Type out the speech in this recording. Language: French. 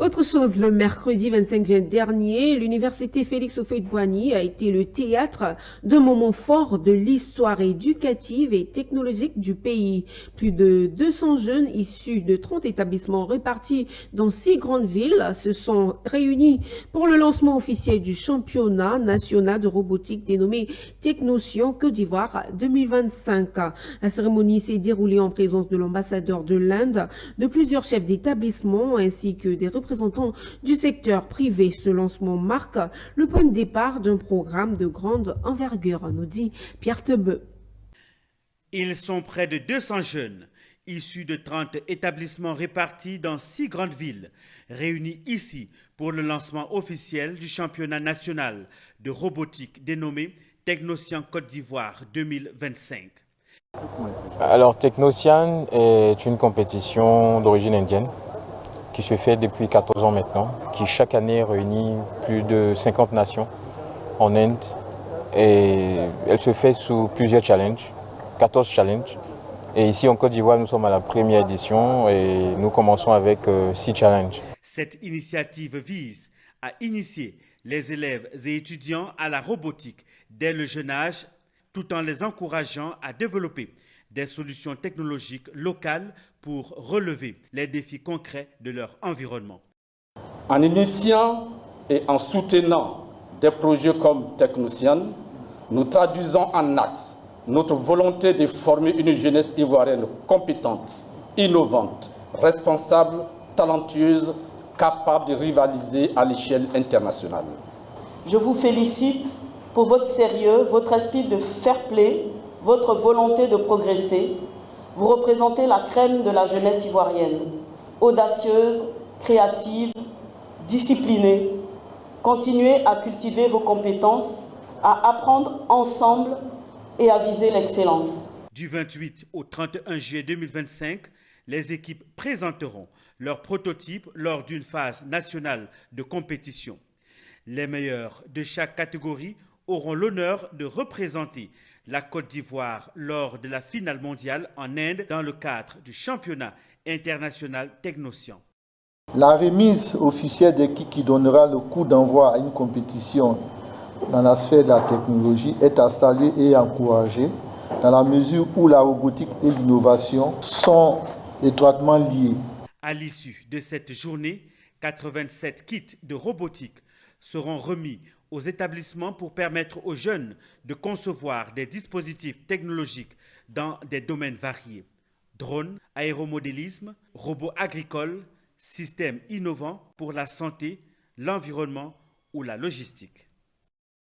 Autre chose, le mercredi 25 juin dernier, l'université Félix Houphouët-Boigny a été le théâtre d'un moment fort de l'histoire éducative et technologique du pays. Plus de 200 jeunes issus de 30 établissements répartis dans 6 grandes villes se sont réunis pour le lancement officiel du championnat national de robotique dénommé Technotion Côte d'Ivoire 2025. La cérémonie s'est déroulée en présence de l'ambassadeur de l'Inde, de plusieurs chefs d'établissement ainsi que des représentants du secteur privé. Ce lancement marque le point de départ d'un programme de grande envergure, nous dit Pierre Tebeu. Ils sont près de 200 jeunes, issus de 30 établissements répartis dans 6 grandes villes, réunis ici pour le lancement officiel du championnat national de robotique dénommé Technotion Côte d'Ivoire 2025. Alors Technocian est une compétition d'origine indienne qui se fait depuis 14 ans maintenant, qui chaque année réunit plus de 50 nations en Inde et elle se fait sous plusieurs challenges, 14 challenges. Et ici en Côte d'Ivoire, nous sommes à la première édition et nous commençons avec 6 challenges. Cette initiative vise à initier les élèves et étudiants à la robotique dès le jeune âge, tout en les encourageant à développer des solutions technologiques locales pour relever les défis concrets de leur environnement. En initiant et en soutenant des projets comme Technocian, nous traduisons en actes notre volonté de former une jeunesse ivoirienne compétente, innovante, responsable, talentueuse, capable de rivaliser à l'échelle internationale. Je vous félicite pour votre sérieux, votre esprit de fair play, votre volonté de progresser. Vous représentez la crème de la jeunesse ivoirienne, audacieuse, créative, disciplinée. Continuez à cultiver vos compétences, à apprendre ensemble et à viser l'excellence. Du 28 au 31 juillet 2025, les équipes présenteront leurs prototypes lors d'une phase nationale de compétition. Les meilleurs de chaque catégorie auront l'honneur de représenter la Côte d'Ivoire lors de la finale mondiale en Inde dans le cadre du championnat international Technotion. La remise officielle des kits qui donnera le coup d'envoi à une compétition dans la sphère de la technologie est à saluer et encourager dans la mesure où la robotique et l'innovation sont étroitement liées. À l'issue de cette journée, 87 kits de robotique seront remis aux établissements pour permettre aux jeunes de concevoir des dispositifs technologiques dans des domaines variés. Drones, aéromodélisme, robots agricoles, systèmes innovants pour la santé, l'environnement ou la logistique.